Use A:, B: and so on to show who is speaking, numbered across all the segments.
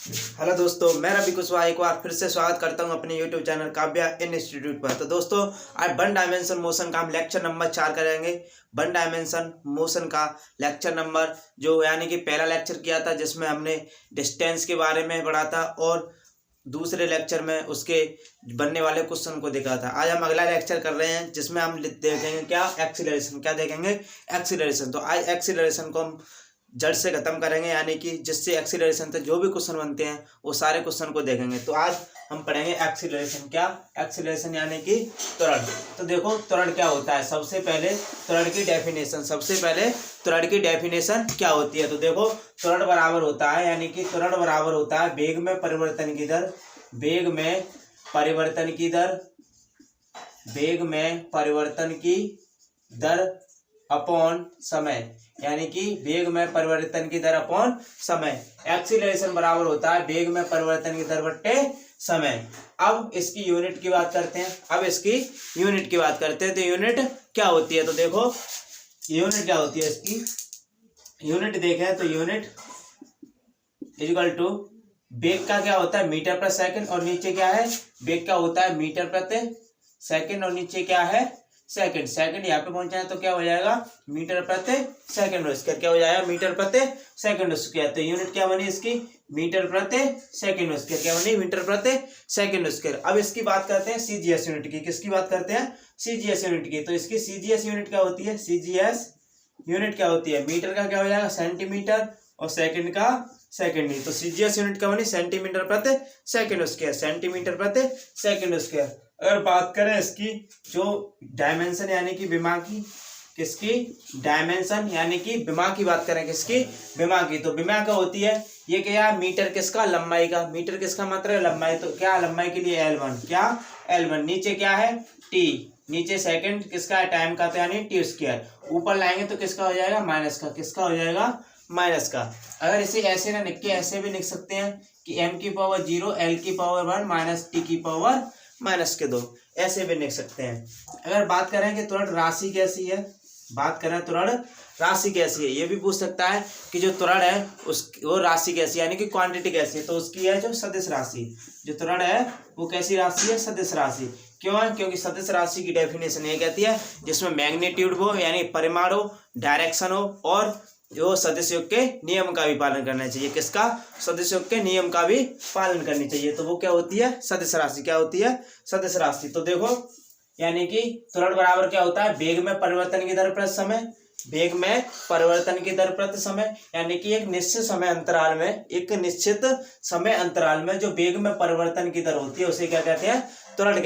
A: Hello दोस्तों, मैं रवि कुशवाहा एक बार फिर से स्वागत करता हूं अपने यूट्यूब चैनल काव्या इंस्टीट्यूट पर। तो दोस्तों, आज वन डायमेंशन मोशन का हम लेक्चर नंबर 4 करेंगे। वन डायमेंशन मोशन का लेक्चर नंबर जो यानी कि पहला लेक्चर किया था जिसमें हमने डिस्टेंस के बारे में पढ़ा था और दूसरे लेक्चर में उसके बनने वाले क्वेश्चन को देखा था। आज हम अगला लेक्चर कर रहे हैं जिसमें हम देखेंगे क्या एक्सीलरेशन। क्या देखेंगे? एक्सीलरेशन। तो आज एक्सीलरेशन को हम जड़ से खत्म करेंगे, यानी कि जिससे एक्सीलरेशन से जो भी क्वेश्चन बनते हैं वो सारे क्वेश्चन को देखेंगे। तो आज हम पढ़ेंगे एक्सीलरेशन। क्या? एक्सीलरेशन यानी कि त्वरण। तो देखो त्वरण क्या होता है। सबसे पहले त्वरण की डेफिनेशन क्या होती है। तो देखो त्वरण बराबर होता है, यानी कि त्वरण बराबर होता है वेग में परिवर्तन की दर, वेग में परिवर्तन की दर अपॉन समय, यानी कि वेग में परिवर्तन की दर अपॉन समय। एक्सीलरेशन बराबर होता है वेग में परिवर्तन की दर बट्टे समय। अब इसकी यूनिट की बात करते हैं। तो यूनिट क्या होती है। तो देखो यूनिट क्या होती है। इसकी यूनिट देखें तो यूनिट इक्वल टू वेग का क्या होता है मीटर प्रति सेकंड, और नीचे क्या है वेग का होता है मीटर प्रति सेकंड, और नीचे क्या है सेकंड। यहाँ पे पहुंचा है तो क्या हो जाएगा मीटर प्रति सेकंड स्क्वायर। क्या हो जाएगा मीटर प्रति सेकंड स्क्वायर। तो यूनिट क्या बनी इसकी मीटर प्रति सेकंड स्क्वायर। क्या बनी मीटर प्रति सेकंड स्क्वायर। अब इसकी बात करते हैं सीजीएस यूनिट की। किसकी बात करते हैं? सीजीएस यूनिट की। तो इसकी सीजीएस यूनिट क्या होती है? सीजीएस यूनिट क्या होती है? मीटर का क्या हो जाएगा सेंटीमीटर, और सेकंड का सेकंड ही। तो सीजीएस यूनिट क्या बनी सेंटीमीटर प्रति सेकंड स्क्वायर, सेंटीमीटर प्रति सेकंड स्क्वायर। अगर बात करें इसकी जो डायमेंशन यानी कि विमा की, किसकी डायमेंशन यानी कि विमा की बात करें, किसकी विमा की। तो विमा क्या होती है ये क्या मीटर किसका लंबाई का, मीटर किसका मतलब लंबाई। तो क्या लंबाई के लिए L1, क्या L1। नीचे क्या है T, नीचे सेकंड किसका है टाइम का, तो यानी टी स्क्वायर। ऊपर लाएंगे तो किसका हो जाएगा माइनस का, किसका हो जाएगा माइनस का। अगर इसे ऐसे ना लिख के ऐसे भी लिख सकते हैं कि m की पावर 0 L की पावर 1 माइनस टी की पावर माइनस के 2, ऐसे भी लिख सकते हैं। अगर बात करें कि त्वरण राशि कैसी है, ये भी पूछ सकता है कि जो त्वरण है वो राशि कैसी है, यानी कि क्वांटिटी कैसी है। तो उसकी है जो सदिश राशि। जो त्वरण है वो कैसी राशि है? सदिश राशि। क्यों है? क्योंकि सदिश राशि की डेफिनेशन ये कहती है जिसमें मैग्नीट्यूड हो यानी परिमाण हो, डायरेक्शन हो, और जो सदिश योग के नियम का भी पालन करना चाहिए। किसका? सदिश योग के नियम का भी पालन करनी चाहिए। तो वो क्या होती है? सदिश राशि। क्या होती है? सदिश राशि। तो देखो यानी कि त्वरण बराबर क्या होता है वेग में परिवर्तन की दर प्रति समय, वेग में परिवर्तन की दर प्रति समय, यानी कि एक निश्चित समय अंतराल में जो वेग में परिवर्तन की दर होती है उसे क्या कहते हैं? त्वरण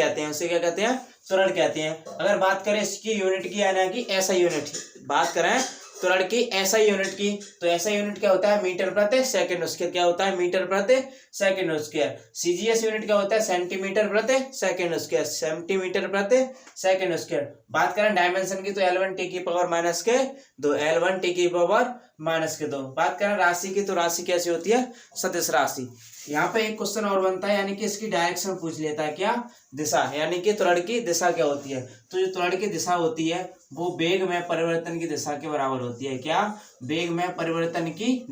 A: कहते हैं। अगर बात करें इसकी यूनिट की, यानी कि ऐसा यूनिट बात करें त्वरण की ऐसा यूनिट की, तो ऐसा यूनिट क्या होता है मीटर प्रति सेकंड स्क्वायर। क्या होता है? मीटर प्रति सेकंड स्क्वायर। सीजीएस यूनिट क्या होता है? सेंटीमीटर प्रति सेकंड स्क्वायर, सेंटीमीटर प्रति सेकंड स्क्वायर। बात करें डायमेंशन की तो L1 टी की पावर माइनस के 2, L1 टी की पावर माइनस के 2। बात करें राशि की तो राशि कैसी होती है? सदिश राशि। यहाँ पे एक क्वेश्चन और बनता है, यानी कि इसकी डायरेक्शन पूछ लेता है। क्या? दिशा, यानी कि त्वरण की दिशा क्या होती है। तो जो त्वरण की दिशा होती है वो वेग में परिवर्तन की दिशा के बराबर होती है। क्या? वेग में परिवर्तन की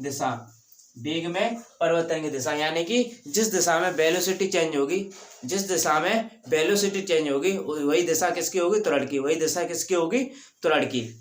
A: दिशा, यानी कि जिस दिशा में वेलोसिटी चेंज होगी वही दिशा किसकी होगी? त्वरण की। वही दिशा किसकी होगी? त्वरण की।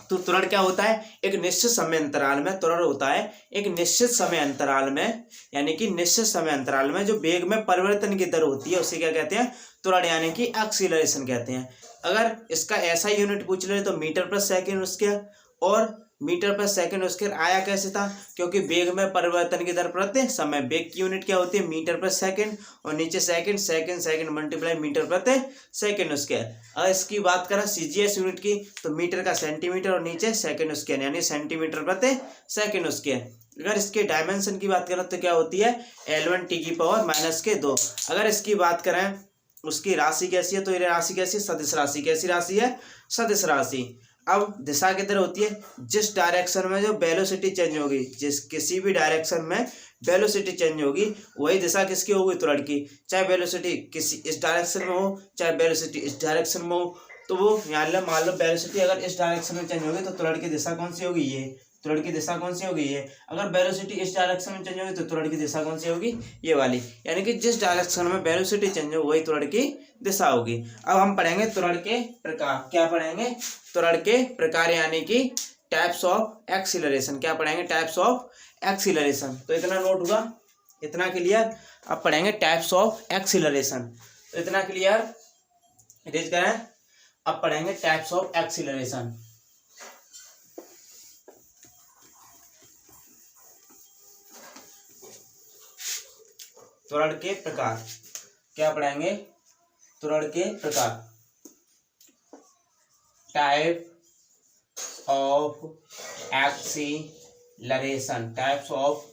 A: तो त्वरण क्या होता है? एक निश्चित समय अंतराल में त्वरण होता है, एक निश्चित समय अंतराल में, यानी कि निश्चित समय अंतराल में जो वेग में परिवर्तन की दर होती है उसे क्या कहते हैं? त्वरण, यानी कि एक्सीलरेशन कहते हैं। अगर इसका ऐसा यूनिट पूछ ले तो मीटर प्रति सेकंड स्क्वायर, और मीटर प्रति सेकंड स्क्वायर आया कैसे था? क्योंकि वेग में परिवर्तन की दर प्रति समय, वेग की यूनिट क्या होती है? मीटर प्रति सेकंड, और नीचे सेकंड मल्टीप्लाई मीटर प्रति सेकंड स्क्वायर। अगर इसकी बात करें सीजीएस यूनिट की तो मीटर का सेंटीमीटर, और नीचे सेकंड स्क्वायर यानी सेंटीमीटर प्रति सेकंड स्क्वायर। अगर इसके डायमेंशन की बात करें तो क्या होती है? L1 टी की पावर माइनस के 2। अगर इसकी बात करें उसकी राशि कैसी है, तो ये राशि कैसी है? सदिश राशि। कैसी राशि है? सदिश राशि। अब दिशा किधर होती है? जिस डायरेक्शन में जो वेलोसिटी चेंज होगी, किसी भी डायरेक्शन में वेलोसिटी चेंज होगी वही दिशा किसकी होगी? त्वरण की। चाहे वेलोसिटी किसी इस डायरेक्शन में हो, चाहे वेलोसिटी इस डायरेक्शन में हो, तो वो मान लो वेलोसिटी अगर इस डायरेक्शन में चेंज होगी तो त्वरण की दिशा कौन सी होगी? ये। त्वरण की दिशा कौन सी होगी ये। अगर वेलोसिटी इस डायरेक्शन में चेंज होगी तो त्वरण की दिशा कौन सी होगी, ये वाली, यानी कि जिस डायरेक्शन में वेलोसिटी चेंज हो वही त्वरण की दिशा होगी। अब हम पढ़ेंगे त्वरण के प्रकार। क्या पढ़ेंगे, त्वरण के प्रकार यानी कि टाइप्स ऑफ एक्सीलरेशन। क्या पढ़ेंगे, टाइप्स ऑफ एक्सीलरेशन। तो इतना नोट हुआ, इतना क्लियर। अब पढ़ेंगे टाइप्स ऑफ एक्सीलरेशन। तो इतना क्लियर इरेज करें। अब पढ़ेंगे टाइप्स ऑफ एक्सीलरेशन। त्वरण के प्रकार। क्या पढ़ेंगे, त्वरण के प्रकार, type of acceleration, types of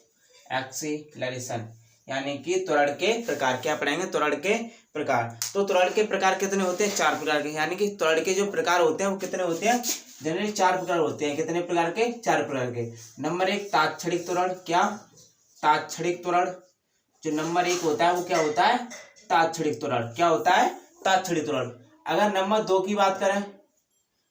A: acceleration यानी कि त्वरण के प्रकार। क्या पढ़ेंगे, त्वरण के प्रकार। तो त्वरण के प्रकार कितने होते हैं, 4 प्रकार के, यानी कि त्वरण के जो प्रकार होते हैं वो कितने होते हैं, जनरली 4 प्रकार होते हैं। कितने प्रकार के, 4 प्रकार के। नंबर 1 तात्क्षणिक त्वरण। क्या, तात्क्षणिक त्वरण। जो नंबर 1 होता है वो क्या होता है, तात्क्षणिक त्वरण। क्या होता है, तात्क्षणिक त्वरण। अगर नंबर 2 की बात करें,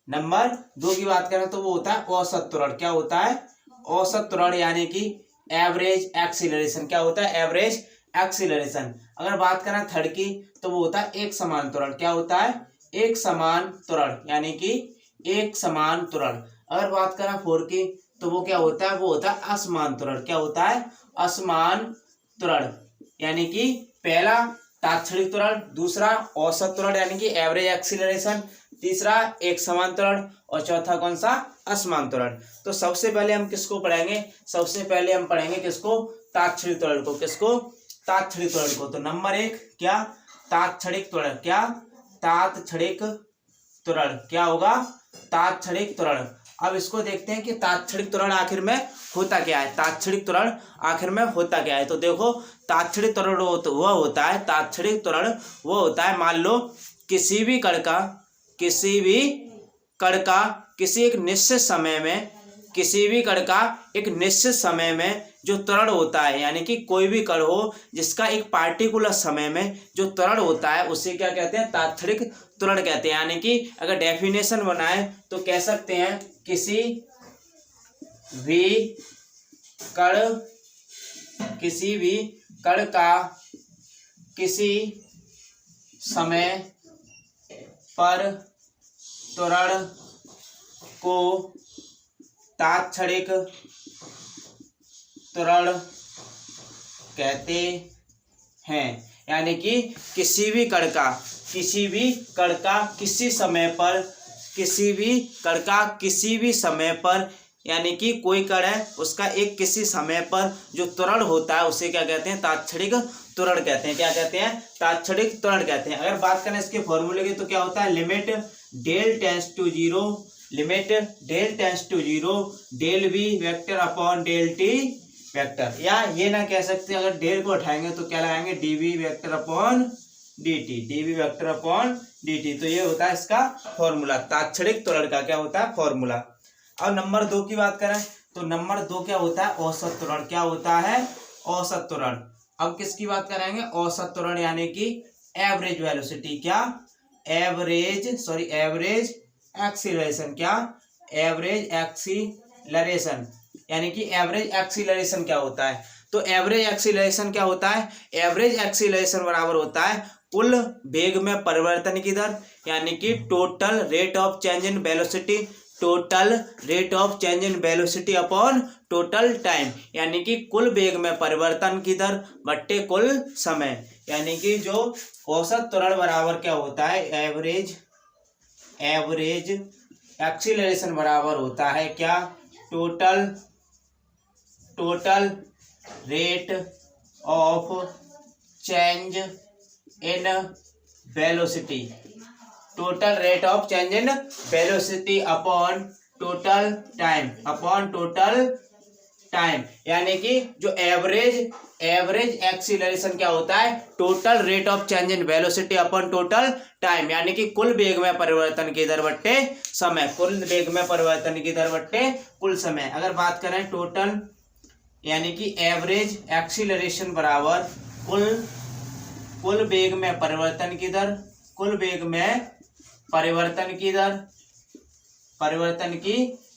A: नंबर 2 की बात करें तो वो होता है औसत त्वरण। क्या होता है, औसत त्वरण यानी कि एवरेज एक्सीलरेशन। क्या होता है, एवरेज एक्सीलरेशन। अगर बात करें 3rd की तो वो होता है एक समान त्वरण। क्या होता है, एक समान त्वरण यानी कि एक समान त्वरण। अगर बात करें 4 की तो वो क्या होता है, वो होता है असमान त्वरण। क्या होता है, असमान त्वरण यानी कि पहला तात्क्षणिक त्वरण, दूसरा औसत त्वरण यानी कि एवरेज एक्सीलरेशन, तीसरा एक समान त्वरण और चौथा कौन सा, असमान त्वरण। तो सबसे पहले हम किसको पढ़ेंगे, सबसे पहले हम पढ़ेंगे किसको, तात्क्षणिक त्वरण को। किसको, तात्क्षणिक त्वरण को। तो नंबर 1 क्या, तात्क्षणिक त्वरण। क्या, तात्क्षणिक त्वरण। क्या होगा, तात्क्षणिक त्वरण। अब इसको देखते हैं कि तात्क्षणिक त्वरण आखिर में होता क्या है, तात्क्षणिक त्वरण आखिर में होता क्या है। तो देखो, तात्क्षणिक त्वरण वो होता है, तात्क्षणिक त्वरण वो होता है, मान लो किसी भी कण का किसी एक निश्चित समय में, किसी भी कण का एक निश्चित समय में जो त्वरण होता है, यानी कि कोई भी कण हो जिसका एक पार्टिकुलर समय में जो त्वरण होता है उसे क्या कहते हैं, तात्क्षणिक त्वरण कहते हैं। यानी कि अगर डेफिनेशन बनाए तो कह सकते हैं किसी भी कण का किसी समय पर त्वरण को तात्क्षणिक त्वरण कहते हैं। यानी कि किसी भी कण का किसी समय पर यानी कि कोई कण है उसका एक किसी समय पर जो त्वरण होता है उसे क्या कहते हैं, तात्क्षणिक त्वरण कहते हैं। क्या कहते हैं, तात्क्षणिक त्वरण कहते हैं। अगर बात करें इसके फॉर्मूले की तो क्या होता है, limit del tends to zero del v vector upon del t vector, या ये ना कह सकते अगर डेल को उठाएंगे तो क्या लगाएंगे, dv वेक्टर अपॉन dt। तो ये होता है इसका फॉर्मूला, तात्क्षणिक त्वरण का क्या होता है, फॉर्मूला। अब नंबर 2 की बात करें तो नंबर 2 क्या होता है, औसत त्वरण। क्या होता है, औसत त्वरण। अब किसकी बात करेंगे, औसत त्वरण यानी कि एवरेज वेलोसिटी। क्या, एवरेज एक्सीलरेशन। क्या, एवरेज एक्सीलरेशन यानी कि एवरेज एक्सीलरेशन क्या होता है, तो एवरेज एक्सीलरेशन क्या होता है, एवरेज एक्सीलरेशन बराबर होता है कुल वेग में परिवर्तन की दर, यानी कि total rate of change in velocity upon total time, यानी कि कुल वेग में परिवर्तन की दर बट्टे कुल समय। यानी कि जो औसत त्वरण बराबर क्या होता है, एवरेज एक्सीलरेशन बराबर होता है क्या, total rate of change in velocity upon total time. यानी कि जो एवरेज एक्सीलरेशन क्या होता है, total rate of change in velocity upon total time, यानी कि कुल वेग में परिवर्तन की दर बट्टे समय, कुल समय। अगर बात करें टोटल यानी कि एवरेज एक्सीलरेशन बराबर कुल वेग में परिवर्तन की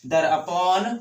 A: दर अपॉन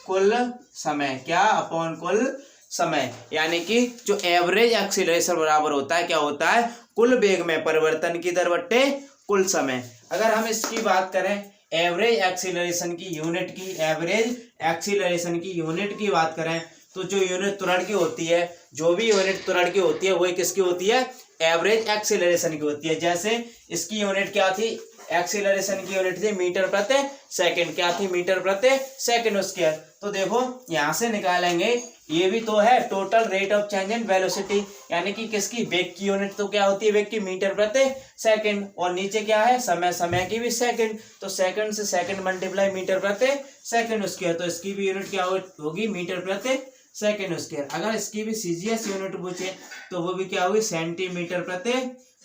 A: कुल समय, क्या अपॉन कुल समय, यानी कि जो एवरेज एक्सीलरेशन बराबर होता है क्या होता है, कुल वेग में परिवर्तन की दर बट्टे कुल समय। अगर हम इसकी बात करें एवरेज एक्सीलरेशन की यूनिट की, एवरेज एक्सीलरेशन की यूनिट की बात करें तो जो यूनिट त्वरण की होती है, जो भी यूनिट त्वरण की होती है वही किसकी होती है, एवरेज एक्सीलरेशन की होती है। जैसे इसकी यूनिट क्या थी, एक्सीलरेशन की यूनिट थी मीटर प्रति सेकंड, क्या थी, मीटर प्रति सेकंड स्क्वायर। तो देखो यहाँ से निकालेंगे, ये भी तो है total rate of change in velocity, यानी कि किसकी, वेग की यूनिट तो क्या होती है, वेग की मीटर प्रति सेकंड, और नीचे क्या है, समय, समय की भी सेकंड, तो सेकंड से सेकंड मल्टीप्लाई मीटर प्रति सेकंड स्क्वायर, तो इसकी भी यूनिट क्या होगी, मीटर प्रति सेकंड स्क्वायर। अगर इसकी भी सीजीएस यूनिट पूछे तो वो भी क्या होगी, सेंटीमीटर प्रति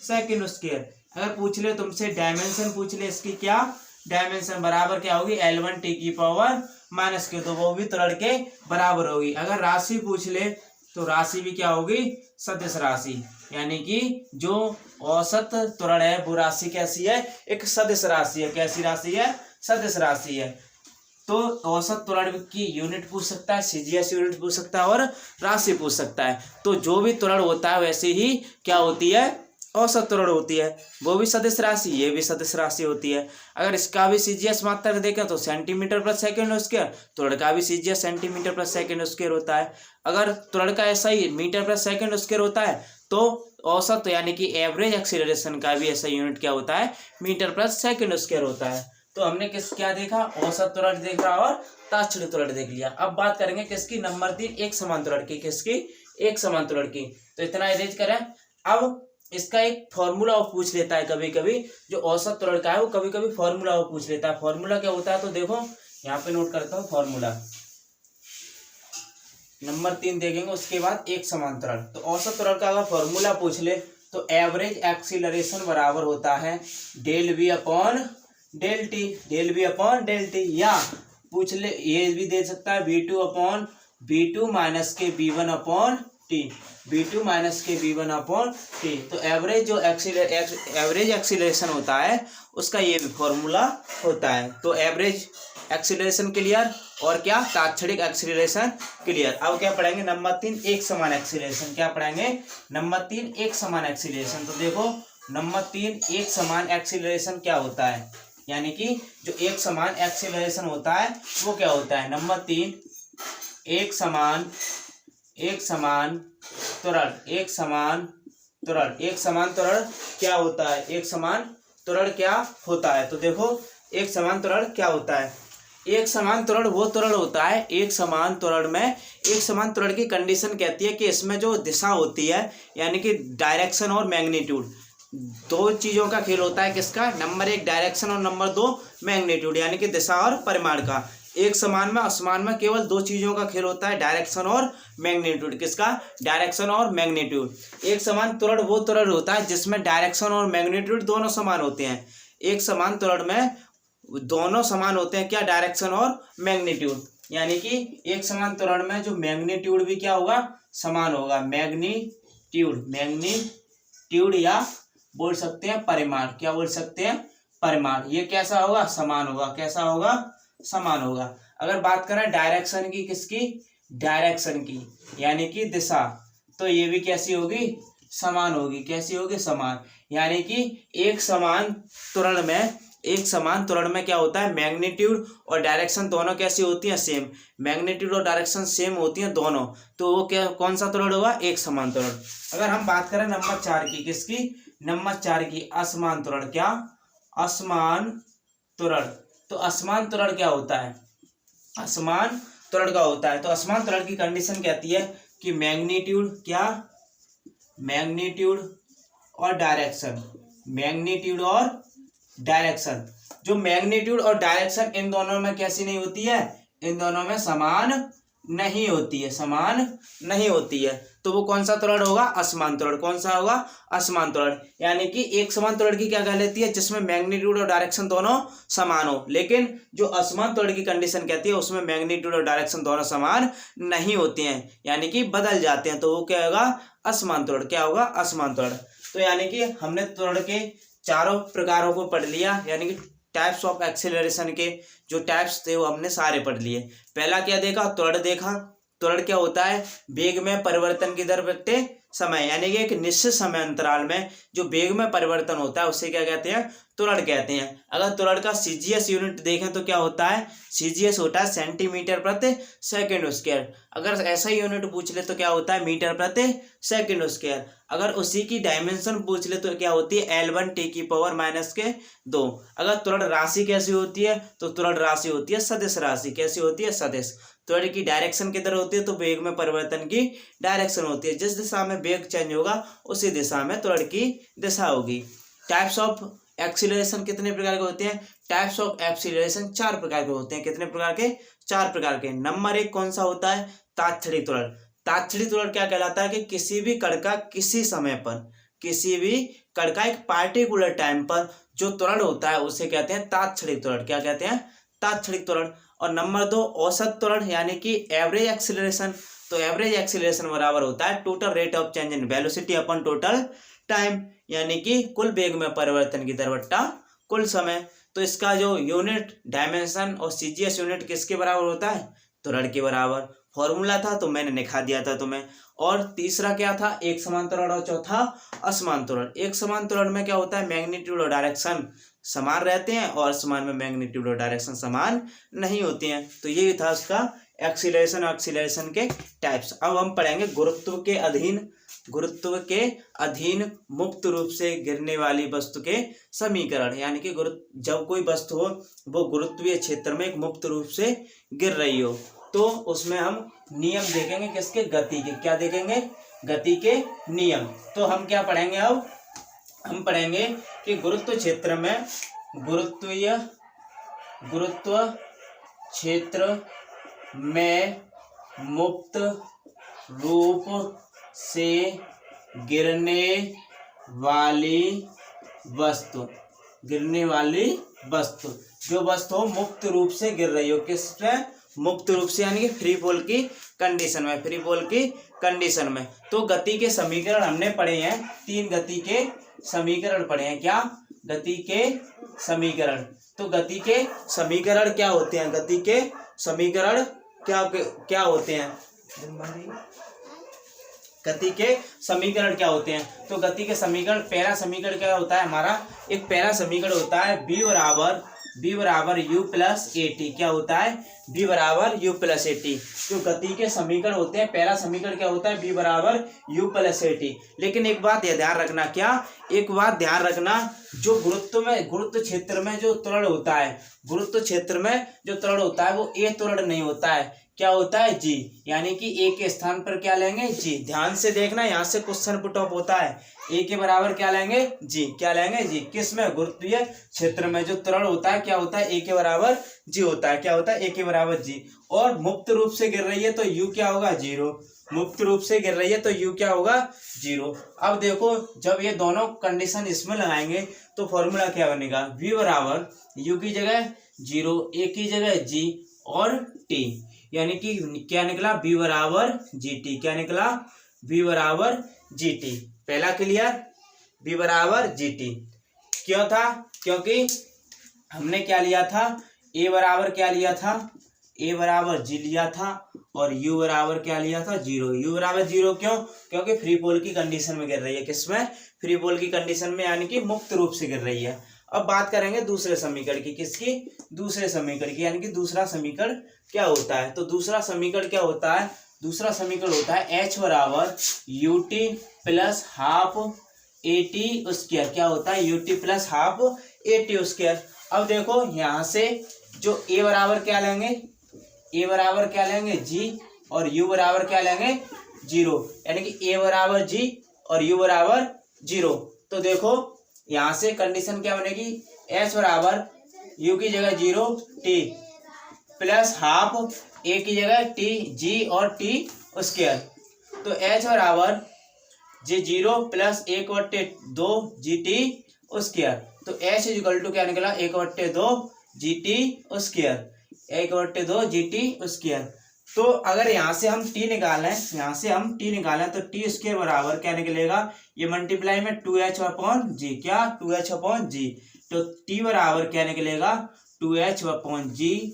A: सेकंड स्क्वायर। अगर पूछ ले तुमसे डायमेंशन पूछ ले इसकी, क्या डायमेंशन बराबर क्या होगी, L1 टी की पावर माइनस के, तो वो भी त्वरण के बराबर होगी। अगर राशि पूछ ले तो राशि भी क्या होगी, सदिश राशि, यानी कि जो औसत त्वरण है वो राशि कैसी है, एक सदिश राशि है। कैसी राशि है, सदिश राशि है। तो औसत त्वरण की यूनिट पूछ सकता है, सीजीएस यूनिट पूछ सकता है और राशि पूछ सकता है। तो जो भी त्वरण होता है वैसे ही क्या होती है, औसत त्वरण होती है, वो भी सदिश राशि, ये भी सदिश राशि होती है। अगर इसका भी सीजीएस मात्रक देखें तो सेंटीमीटर प्रति सेकंड स्क्वायर, त्वरण का भी सीजीएस सेंटीमीटर प्रति सेकंड स्क्वायर होता है। अगर त्वरण का ऐसा ही मीटर प्रति सेकंड स्क्वायर होता है तो औसत यानी कि एवरेज एक्सीलरेशन का भी ऐसा यूनिट क्या होता है, मीटर प्रति सेकंड स्क्वायर होता है। तो हमने क्या देखा, औसत त्वरण देखा और तात्क्षणिक त्वरण देख लिया। अब बात करेंगे किसकी, नंबर 3 एक समान त्वरण की, किसकी, एक समान त्वरण की। तो इतना एरेंज करें। अब इसका एक फॉर्मूला वो पूछ लेता है कभी कभी, जो औसत त्वरण का है वो कभी कभी फॉर्मूला वो पूछ लेता है। फॉर्मूला क्या होता है तो देखो यहाँ पे नोट करता हूँ, फॉर्मूला नंबर 3 देखेंगे, उसके बाद एक समान त्वरण। तो औसत त्वरण का अगर फॉर्मूला पूछ ले तो एवरेज एक्सीलरेशन बराबर होता है del v upon del t, del v upon del t, या पूछ ले ये भी दे सकता है V2 अपॉन V2 माइनस के V1 upon T, V2 minus के V1 अपॉन टी। तो एवरेज जो एवरेज एक्सीलरेशन होता है उसका ये भी फॉर्मूला होता है। तो एवरेज एक्सीलरेशन क्लियर, और क्या, तात्क्षणिक एक्सीलरेशन क्लियर। अब क्या पढ़ेंगे, नंबर 3 एक समान एक्सीलरेशन। क्या पढ़ेंगे, नंबर 3 एक समान एक्सीलरेशन। तो देखो नंबर 3 एक समान एक्सीलरेशन क्या होता है, यानी कि जो एक समान एक्सीलरेशन होता है वो क्या होता है, नंबर 3 एक समान त्वरण, एक समान त्वरण क्या होता है, एक समान त्वरण क्या होता है। तो देखो एक समान त्वरण क्या होता है, एक समान त्वरण वो त्वरण होता है, एक समान त्वरण में एक समान त्वरण की कंडीशन कहती है कि इसमें जो दिशा होती है यानी कि डायरेक्शन और मैग्नीट्यूड, दो चीजों का खेल होता है। किसका, नंबर 1 डायरेक्शन और नंबर 2 मैग्नीट्यूड, यानी कि दिशा और परिमाण का। एक समान में असमान में केवल दो चीजों का खेल होता है, डायरेक्शन और मैग्नीट्यूड। किसका, डायरेक्शन और मैग्नीट्यूड। एक समान त्वरण वो त्वरण होता है जिसमें डायरेक्शन और मैग्नीट्यूड दोनों समान होते हैं। एक समान त्वरण में दोनों समान होते हैं, क्या, डायरेक्शन और मैग्नीट्यूड, यानी कि एक समान त्वरण में जो मैग्नीट्यूड भी क्या होगा, समान होगा। मैग्नीट्यूड या बोल सकते हैं परिमाण, क्या बोल सकते हैं, परिमाण। ये कैसा होगा, समान होगा। कैसा होगा, समान होगा। अगर बात करें डायरेक्शन की, किसकी, डायरेक्शन की, यानी कि दिशा, तो ये भी कैसी होगी, समान होगी। कैसी होगी, समान। यानी कि एक समान त्वरण में क्या होता है, मैग्नीट्यूड और डायरेक्शन दोनों कैसी होती हैं, सेम। मैग्नीट्यूड और डायरेक्शन सेम होती हैं दोनों, तो वो क्या, कौन सा त्वरण होगा, एक समान त्वरण। अगर हम बात करें नंबर 4 की, किसकी, नंबर 4 की, असमान त्वरण। क्या, असमान त्वरण। तो असमान त्वरण क्या होता है, असमान त्वरण का होता है। तो असमान त्वरण की कंडीशन कहती है कि मैग्नीट्यूड क्या, मैग्नीट्यूड और डायरेक्शन, मैग्नीट्यूड और डायरेक्शन, जो मैग्नीट्यूड और डायरेक्शन इन दोनों में कैसी नहीं होती है, इन दोनों में समान नहीं होती है, समान नहीं होती है। तो वो कौन सा त्वरण होगा, असमान त्वरण। कौन सा होगा, असमान त्वरण। यानी कि एक समान त्वरण की क्या कहलाती है, जिसमें मैग्नीट्यूड और डायरेक्शन दोनों समान हो, लेकिन जो असमान त्वरण की कंडीशन कहती है उसमें मैग्नीट्यूड और डायरेक्शन दोनों समान नहीं होते हैं, यानी कि बदल जाते हैं, तो वो क्या होगा, असमान त्वरण। क्या होगा, असमान त्वरण। तो यानी कि हमने त्वरण के चारों प्रकारों को पढ़ लिया, यानी कि टाइप्स ऑफ एक्सीलरेशन के जो टाइप्स थे वो हमने सारे पढ़ लिए। पहला क्या देखा, त्वरण देखा। त्वरण क्या होता है, वेग में परिवर्तन की दर बटे समय, यानी कि एक निश्चित समय अंतराल में जो वेग में परिवर्तन होता है उसे क्या कहते हैं, त्वरण कहते हैं। अगर त्वरण का सीजीएस यूनिट देखें तो क्या होता है, सीजीएस होता है सेंटीमीटर प्रति सेकंड स्क्वायर। अगर ऐसा यूनिट पूछ ले तो क्या होता है, मीटर प्रति सेकंड स्क्वायर। अगर उसी की डायमेंशन पूछ ले तो क्या होती है, L1 टी की पावर -2। अगर त्वरण राशि कैसी होती है, तो त्वरण राशि होती है सदिश राशि। कैसी होती है, सदिश। त्वरण की डायरेक्शन किधर होती है, तो वेग में परिवर्तन की डायरेक्शन होती है। जिस दिशा में वेग चेंज होगा उसी दिशा में त्वरण की दिशा होगी। टाइप्स ऑफ एक्सीलरेशन कितने प्रकार के होते हैं, टाइप्स ऑफ एक्सीलरेशन 4 प्रकार के होते हैं। कितने प्रकार के, 4 प्रकार के। नंबर 1 कौन सा होता है, तात्क्षणिक त्वरण। तात्क्षणिक त्वरण क्या कहलाता है कि किसी भी कण का किसी समय पर, किसी भी कण का एक पार्टिकुलर टाइम पर जो त्वरण होता है उसे कहते हैं तात्क्षणिक त्वरण। क्या कहते हैं, तात्क्षणिक त्वरण। और नंबर 2 औसत त्वरण यानी कि एवरेज एक्सीलरेशन। तो एवरेज एक्सीलरेशन बराबर होता है total rate of change in velocity upon total time, यानी कि कुल वेग में परिवर्तन की दर बट्टा कुल समय। तो इसका जो यूनिट, डायमेंशन और सीजीएस यूनिट किसके बराबर होता है, त्वरण के बराबर। फॉर्मूला था तो मैंने लिखा दिया था तुम्हें। और तीसरा क्या था, एक समान त्वरण, और चौथा असमान त्वरण। एक समान त्वरण में क्या होता है, मैग्नीट्यूड और डायरेक्शन समान रहते हैं, और असमान में मैग्नीट्यूड और डायरेक्शन समान नहीं होती हैं। तो ये था उसका एक्सीलरेशन और एक्सीलरेशन के टाइप्स। अब हम पढ़ेंगे गुरुत्व के अधीन, गुरुत्व के अधीन मुक्त रूप से गिरने वाली वस्तु के समीकरण। यानी कि जब कोई वस्तु हो वो गुरुत्वीय क्षेत्र में एक मुक्त रूप से गिर रही हो, तो उसमें हम नियम देखेंगे किसके, गति के। क्या देखेंगे, गति के नियम। तो हम क्या पढ़ेंगे, अब हम पढ़ेंगे कि गुरुत्व क्षेत्र में, गुरुत्व क्षेत्र में मुक्त रूप से गिरने वाली वस्तु, जो वस्तु मुक्त रूप से गिर रही हो, किसमें, मुक्त रूप से, यानी कि फ्री फॉल की कंडीशन में, फ्री फॉल की कंडीशन में। तो गति के समीकरण हमने पढ़े हैं, 3 गति के समीकरण पढ़े हैं। क्या, गति के समीकरण। तो गति के समीकरण क्या होते हैं, गति के समीकरण क्या होते हैं, गति के समीकरण क्या होते हैं। तो गति के समीकरण, पहला समीकरण क्या होता है हमारा, एक पहला समीकरण होता है b बराबर u प्लस ए टी। क्या होता है, b बराबर u प्लस ए टी। जो गति के समीकरण होते हैं, पहला समीकरण क्या होता है, b बराबर u प्लस ए टी। लेकिन एक बात यह ध्यान रखना, क्या, एक बात ध्यान रखना, जो गुरुत्व क्षेत्र में जो त्वरण होता है, गुरुत्व क्षेत्र में जो त्वरण होता है वो ए त्वरण नहीं होता है। क्या होता है, जी। यानी कि ए के स्थान पर क्या लेंगे, जी। ध्यान से देखना, यहाँ से क्वेश्चन पुट ऑफ होता है। ए के बराबर क्या लेंगे, जी। क्या लेंगे, जी। किस में, गुरुत्वीय क्षेत्र में जो त्वरण होता है क्या होता है, ए के बराबर जी होता है। क्या होता है, ए के बराबर जी। और मुक्त रूप से गिर रही है तो यू क्या होगा, 0। मुक्त रूप से गिर रही है तो यू क्या होगा, 0। अब देखो, जब ये दोनों कंडीशन इसमें लगाएंगे तो फॉर्मूला क्या बनेगा, v बराबर यू की जगह 0, ए की जगह जी और टी। यानी कि क्या निकला, b बराबर जी टी। क्या निकला, b बराबर जी टी। पहला क्लियर, b बराबर जी टी। क्यों था, क्योंकि हमने क्या लिया था, a बराबर क्या लिया था, a बराबर जी लिया था, और u बराबर क्या लिया था, 0। u बराबर 0 क्यों, क्योंकि फ्री फॉल की कंडीशन में गिर रही है। किसमें, फ्री फॉल की कंडीशन में, यानी कि मुक्त रूप से गिर रही है। अब बात करेंगे दूसरे समीकरण की, किसकी, दूसरे समीकरण की, यानी कि दूसरा समीकरण क्या होता है। तो दूसरा समीकरण क्या होता है, दूसरा समीकरण होता है h बराबर U T plus half A T square. क्या होता है, U T plus half A T square. अब देखो यहाँ से जो a बराबर क्या लेंगे, a बराबर क्या लेंगे, जी, और u बराबर क्या लेंगे, 0। यानी कि a बराबर जी और u बराबर 0। तो देखो यहाँ से कंडीशन क्या बनेगी, h बराबर u की जगह 0 t प्लस हाफ a की जगह t g और t स्क्वायर। तो h बराबर जी 0 प्लस 1/2 जी टी स्क्वायर। तो h इक्वल टू क्या निकला, 1/2 G T square, 1/2 G T square. तो अगर यहाँ से हम t निकालें, यहाँ से हम t निकालें तो टी स्क्वायर बराबर क्या निकलेगा, ये मल्टीप्लाई में 2h अपॉन जी। क्या, 2h अपॉन जी। तो टी बराबर क्या निकलेगा 2h/g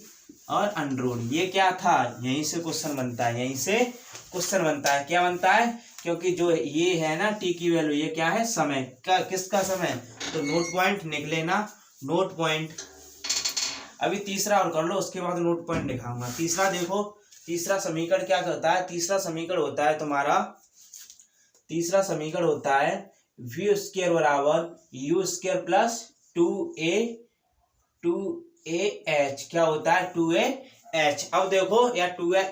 A: और अंडररूट। ये क्या था, यहीं से क्वेश्चन बनता है, यहीं से क्वेश्चन बनता है। क्या बनता है, क्योंकि जो ये है ना टी की वैल्यू, ये क्या है समय का, किसका समय, तो नोट पॉइंट निकले ना, नोट पॉइंट। अभी तीसरा और कर लो, उसके बाद नोट पॉइंट दिखाऊंगा। तीसरा देखो, तीसरा समीकरण क्या करता है, तीसरा समीकरण होता है तुम्हारा, तीसरा समीकरण होता है वी स्क्वायर बराबर you square plus 2a H, क्या होता है 2a एच। अब देखो या 2a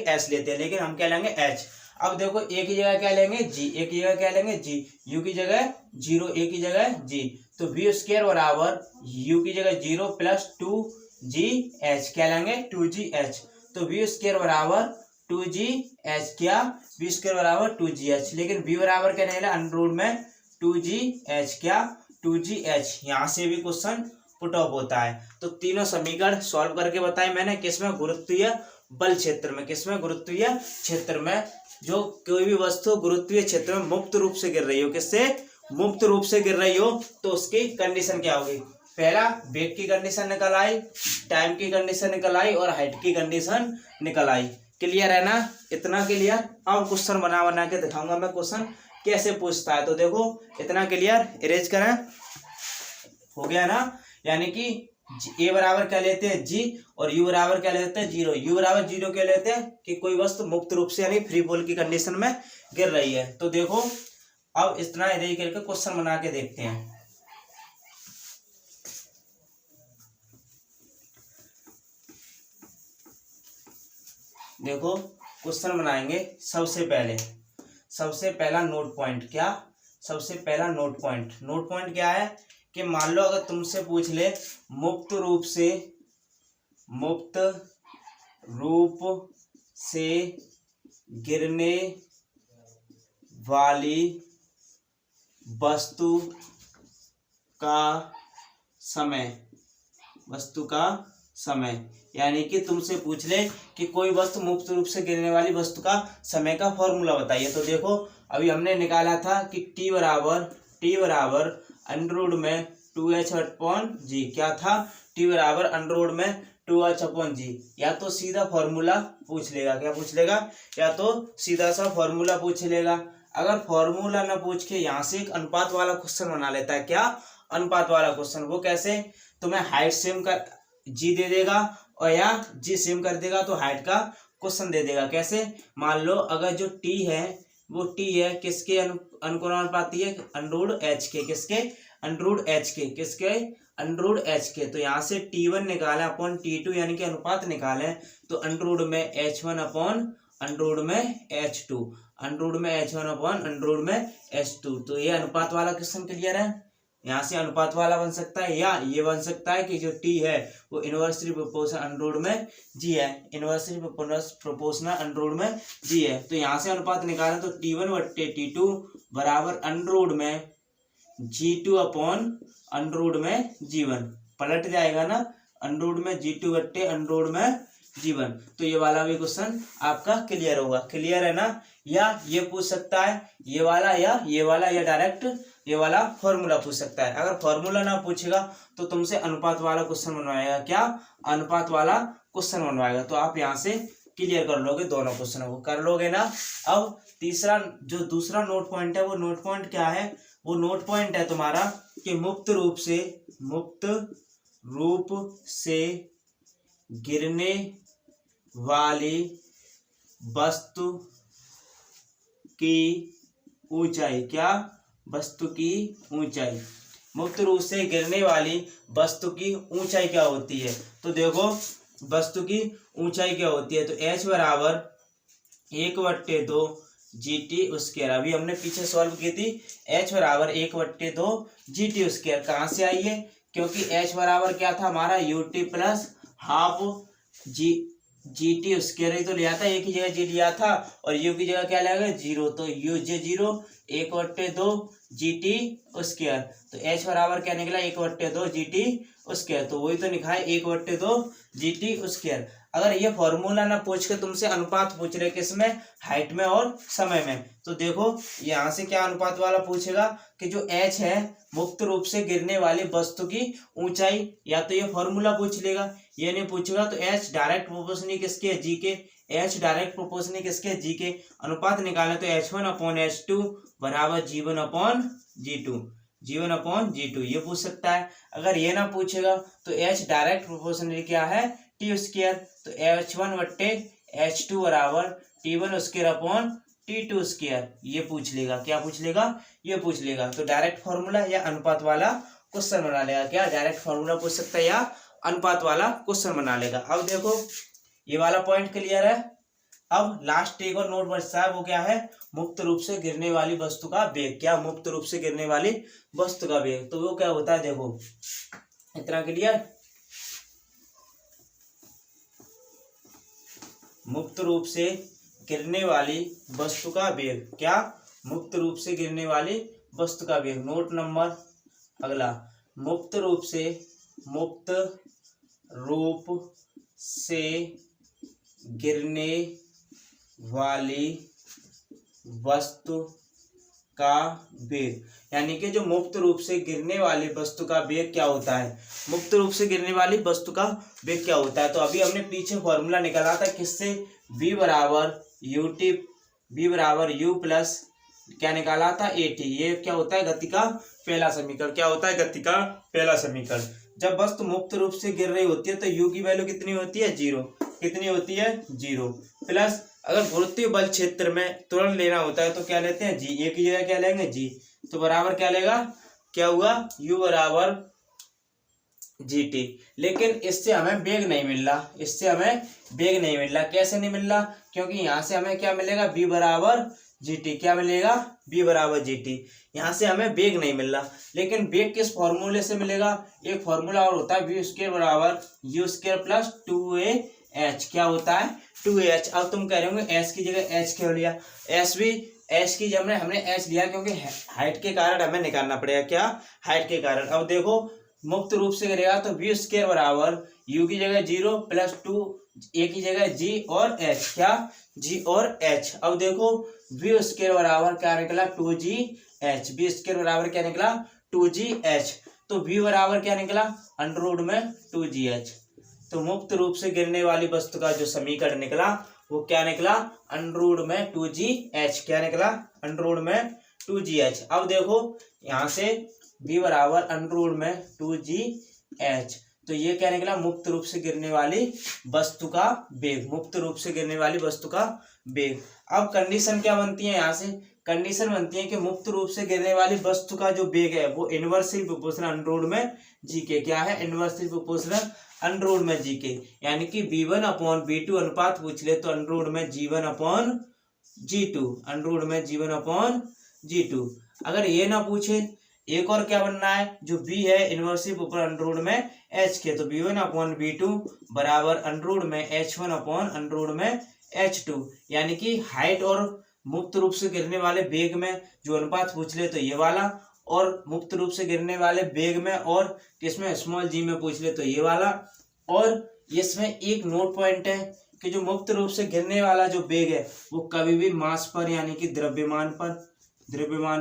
A: एच लेते हैं, लेकिन हम क्या लेंगे एच। अब देखो ए की जगह क्या लेंगे जी, ए की जगह क्या लेंगे जी, यू की जगह 0, ए की जगह जी, तो वी स्क्वायर बराबर यू की जगह 0 प्लस 2gh, क्या लेंगे 2gh। तो वी स्क्वायर बराबर 2gh, क्या वी स्क्वायर बराबर 2gh, लेकिन v बराबर क्या निकला अंडररूट में 2gh, क्या 2gh। यहाँ से भी क्वेश्चन पुट ऑफ होता है। तो तीनों समीकरण सॉल्व करके बताए मैंने, किसमें, गुरुत्वीय बल क्षेत्र में, किसमें, गुरुत्वीय क्षेत्र में। जो कोई भी वस्तु गुरुत्वीय क्षेत्र में मुक्त रूप से गिर रही हो, किससे, मुक्त रूप से गिर रही हो, तो उसकी कंडीशन क्या होगी, पहला वेग की कंडीशन निकल आई, टाइम की कंडीशन निकल आई और हाइट की कंडीशन निकल आई। क्लियर है ना, इतना क्लियर। अब क्वेश्चन बना के दिखाऊंगा मैं, क्वेश्चन कैसे पूछता है। तो देखो इतना क्लियर, इरेज करें, हो गया ना। यानी कि ए बराबर क्या लेते हैं जी, और यू बराबर क्या लेते हैं 0। यू बराबर 0 क्या लेते हैं कि कोई वस्तु मुक्त रूप से यानी फ्री बॉल की कंडीशन में गिर रही है। तो देखो अब इतना इरेज करके क्वेश्चन बना के देखते हैं। देखो क्वेश्चन बनाएंगे, सबसे पहला नोट पॉइंट, क्या, सबसे पहला नोट पॉइंट क्या है कि मान लो अगर तुमसे पूछ ले मुक्त रूप से गिरने वाली वस्तु का समय, यानी कि तुमसे पूछ ले कि कोई वस्तु मुक्त रूप से गिरने वाली वस्तु का समय का फॉर्मूला बताइए। तो देखो अभी हमने निकाला था कि टी बराबर अंडररूट में 2h/g, क्या था, टी बराबर अंडररूट में 2h/g। या तो सीधा फॉर्मूला पूछ लेगा, क्या पूछ लेगा, या तो सीधा सा फॉर्मूला पूछ लेगा। अगर फॉर्मूला ना पूछ के यहाँ से एक अनुपात वाला क्वेश्चन बना लेता है, क्या, अनुपात वाला क्वेश्चन। वो कैसे, तुम्हें हाइट सेम कर जी दे देगा और या जी सेम कर देगा तो हाइट का क्वेश्चन दे देगा। कैसे, मान लो अगर जो टी है वो टी है किसके अनुपाती है, अंडररूट एच के, किसके, अंडररूट एच के, किसके, अंडररूट एच के। तो यहाँ से T1 निकाले अपॉन T2 यानी कि अनुपात निकाले, तो अंडररूट में H1 अपॉन अंडररूट में H2, अंडररूट में H1 अपॉन अंडररूट में H2। तो ये अनुपात वाला क्वेश्चन क्लियर है। यहाँ से अनुपात वाला बन सकता है, या ये बन सकता है कि जो टी है वो इनवर्सली प्रोपोर्शनल अंडररूट में जी है, इनवर्सली प्रोपोर्शनल अंडररूट में जी है। तो यहाँ से अनुपात निकालें तो T1/T2 बराबर अंडररूट में G2 अपॉन अंडररूट में G1, पलट जाएगा ना, अंडररूट में G2/अंडररूट में G1। तो ये वाला भी क्वेश्चन आपका क्लियर होगा। क्लियर है ना। या ये पूछ सकता है ये वाला, या ये वाला, या डायरेक्ट ये वाला फॉर्मूला पूछ सकता है। अगर फॉर्मूला ना पूछेगा तो तुमसे अनुपात वाला क्वेश्चन बनवाएगा, क्या, अनुपात वाला क्वेश्चन बनवाएगा। तो आप यहाँ से क्लियर कर लोगे, दोनों क्वेश्चनों को कर लोगे ना। अब तीसरा जो दूसरा नोट पॉइंट है, वो नोट पॉइंट क्या है, वो नोट पॉइंट है तुम्हारा कि मुक्त रूप से गिरने वाली वस्तु की ऊंचाई, क्या, वस्तु की ऊंचाई, मुक्त रूप से गिरने वाली वस्तु की ऊंचाई क्या होती है। तो देखो वस्तु की ऊंचाई क्या होती है, तो h बराबर 1/2 GT स्क्वायर। अभी हमने पीछे सॉल्व की थी, h बराबर 1/2 GT स्क्वायर। कहाँ से आई है, क्योंकि h बराबर क्या था हमारा UT plus half GT square ही तो लिया था, एक ही जगह जी लिया था, और u की जगह क्या लेगा 0, तो UJ0 1/2 GT स्क्वायर। तो h बराबर क्या निकला 1/2 GT स्क्वायर, तो वही तो लिखा है 1/2 GT स्क्वायर। अगर ये फॉर्मूला ना पूछ के तुमसे अनुपात पूछ रहे किसमें, हाइट में और समय में, तो देखो यहाँ से क्या अनुपात वाला पूछेगा कि जो h है मुक्त रूप से गिरने वाली वस्तु की ऊंचाई, या तो ये फॉर्मूला पूछ लेगा, ये नहीं पूछेगा तो h डायरेक्ट प्रोपोर्शनल किसके है, g के, h डायरेक्ट प्रोपोर्शनल किसके, g के, अनुपात निकालें तो h1/h2 बराबर g1/g2, g1/g2 ये पूछ सकता है। अगर ये ना पूछेगा तो h डायरेक्ट प्रोपोर्शनल क्या है, टी स्क्वायर, तो h1/h2 बराबर t1 square upon t2 square, ये पूछ लेगा, क्या पूछ लेगा, ये पूछ लेगा। तो डायरेक्ट फॉर्मूला या अनुपात वाला क्वेश्चन बना लेगा, क्या डायरेक्ट फॉर्मूला पूछ सकता है या अनुपात वाला क्वेश्चन बना लेगा। अब देखो ये वाला पॉइंट क्लियर है। अब लास्ट एक और नोट बचता है, वो क्या है, मुक्त रूप से गिरने वाली वस्तु का वेग, क्या मुक्त रूप से गिरने वाली वस्तु का वेग, तो वो क्या होता है, देखो इतना क्लियर, मुक्त रूप से गिरने वाली वस्तु का वेग, क्या मुक्त रूप से गिरने वाली वस्तु का वेग। नोट नंबर अगला, मुक्त रूप से गिरने वाली वस्तु का वेग, यानी कि जो मुक्त रूप से गिरने वाली वस्तु का वेग क्या होता है, मुक्त रूप से गिरने वाली वस्तु का वेग क्या होता है। तो अभी हमने पीछे फॉर्मूला निकाला था किससे, v बराबर u प्लस क्या निकाला था, at, ये क्या होता है, गति का पहला समीकरण, क्या होता है, गति का पहला समीकरण। जब वस्तु मुक्त रूप से गिर रही होती है तो u की वैल्यू कितनी होती है, 0, कितनी होती है, 0, प्लस अगर गुरुत्वीय बल क्षेत्र में त्वरण लेना होता है तो क्या लेते हैं, जी, ए की जगह क्या लेंगे, जी, तो बराबर क्या लेगा, क्या हुआ, u बराबर gt। लेकिन इससे हमें वेग नहीं मिल रहा, इससे हमें वेग नहीं मिल रहा, कैसे नहीं मिल रहा, क्योंकि यहाँ से हमें क्या मिलेगा, v बराबर gt, क्या मिलेगा, v बराबर gt, यहाँ से हमें वेग नहीं मिल रहा। लेकिन वेग किस फॉर्मूले से मिलेगा, एक फॉर्मूला और होता है, v स्क्वायर बराबर u स्क्वायर प्लस 2ah, क्या होता है, 2ah। अब तुम कह रहे होंगे s की जगह h क्यों लिया, h की जगह हमने h लिया क्योंकि हाइट के कारण हमें निकालना पड़ेगा, क्या, हाइट के कारण। अब देखो मुक्त रूप से गिरेगा तो v स्क्वायर बराबर u की जगह 0 प्लस 2 a की जगह g और h, क्या, g और h। अब देखो v स्क्वायर बराबर क्या निकला, 2gh, v स्क्वायर बराबर क्या निकला, 2gh, तो v बराबर क्या निकला, अंडर रूट में 2gh। तो मुक्त रूप से गिरने वाली वस्तु का जो समीकरण निकला वो क्या निकला, अंडर रूट में 2gh, क्या निकला, अंडर रूट में 2gh। अब देखो यहाँ से v बराबर अंडर रूट में 2gh, तो ये क्या निकला, मुक्त रूप से गिरने वाली वस्तु का वेग, मुक्त रूप से गिरने वाली वस्तु का वेग। अब कंडीशन क्या बनती है, यहाँ से कंडीशन बनती है कि मुक्त रूप से गिरने वाली वस्तु का जो वेग है वो इनवर्सली प्रोपोर्शनल अंडर रूट में जी के, क्या है, इनवर्सली प्रोपोर्शनल अंडर रूट में जी के, यानी कि v1/v2 अनुपात पूछ ले तो अंडर रूट में g1/g2, अंडर रूट में g1/g2। अगर ये ना पूछे, एक और क्या बनना है, जो v है इनवर्सली प्रोपोर्शनल अंडर रूट में h के, तो v1/v2 बराबर अंडर रूट में h1/अंडर रूट में h2, यानी कि हाइट और मुक्त रूप से गिरने वाले वेग में जो अनुपात पूछ ले तो ये वाला, और मुक्त रूप से गिरने वाले वेग में और किसमें, स्मॉल जी में पूछ ले तो ये वाला। और इसमें एक नोट पॉइंट है कि जो मुक्त रूप से गिरने वाला जो वेग है वो कभी भी मास पर यानी कि द्रव्यमान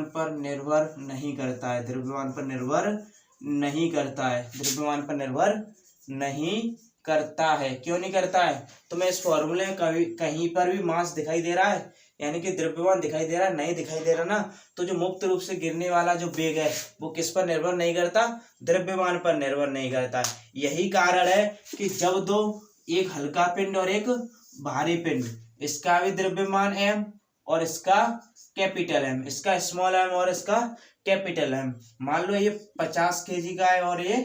A: पर निर्भर नहीं करता है, द्रव्यमान पर निर्भर नहीं करता है, द्रव्यमान पर निर्भर नहीं करता है। क्यों नहीं करता है, तो मैं इस फॉर्मूले में कहीं पर भी मास दिखाई दे रहा है, यानी कि द्रव्यमान दिखाई दे रहा है, नहीं दिखाई दे रहा ना, तो जो मुक्त रूप से गिरने वाला जो वेग है वो किस पर निर्भर नहीं करता, द्रव्यमान पर निर्भर नहीं करता है। यही कारण है कि जब दो, एक हल्का पिंड और एक भारी पिंड, इसका भी द्रव्यमान m और इसका कैपिटल M, इसका स्मॉल m और इसका कैपिटल M, मान लो ये 50 kg का है और ये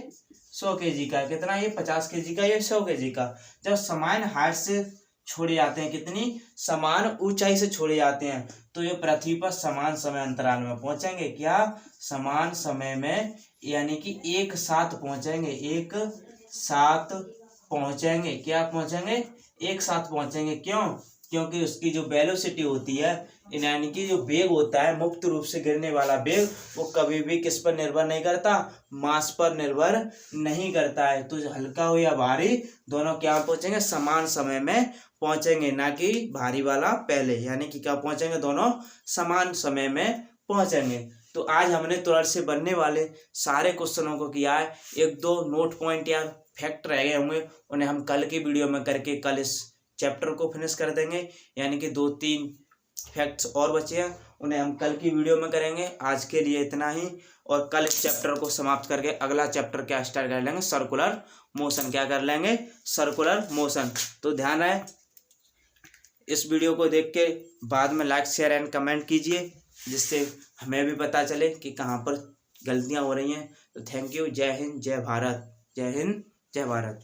A: 100 kg का है, कितना, ये 50 kg का, ये 100 kg का। जब समान हाइट से छोड़े जाते हैं, कितनी, समान ऊंचाई से छोड़े जाते हैं, तो ये पृथ्वी पर समान समय अंतराल में पहुंचेंगे, क्या, समान समय में, यानी कि एक साथ पहुंचेंगे, एक साथ पहुंचेंगे, क्या पहुंचेंगे, एक साथ पहुंचेंगे। क्यों, क्योंकि उसकी जो वेलोसिटी होती है, यानी कि जो वेग होता है, मुक्त रूप से गिरने वाला वेग, वो कभी भी किस पर निर्भर नहीं करता, मास पर निर्भर नहीं करता है। तो हल्का हो या भारी, दोनों क्या पहुंचेंगे, समान समय में पहुंचेंगे, ना कि भारी वाला पहले, यानी कि क्या पहुंचेंगे, दोनों समान समय में पहुंचेंगे। तो आज हमने त्वरण से बनने वाले सारे क्वेश्चनों को किया है। एक दो नोट पॉइंट या फैक्ट रह गए होंगे, उन्हें हम कल की वीडियो में करके कल इस चैप्टर को फिनिश कर देंगे, यानी कि 2-3 फैक्ट्स और बचे हैं, उन्हें हम कल की वीडियो में करेंगे। आज के लिए इतना ही, और कल इस चैप्टर को समाप्त करके अगला चैप्टर क्या स्टार्ट कर लेंगे, सर्कुलर मोशन। क्या कर लेंगे, सर्कुलर मोशन। तो ध्यान रहे, इस वीडियो को देख के बाद में लाइक शेयर एंड कमेंट कीजिए, जिससे हमें भी पता चले कि कहाँ पर गलतियाँ हो रही हैं। तो थैंक यू। जय हिंद, जय भारत। जय हिंद, जय भारत।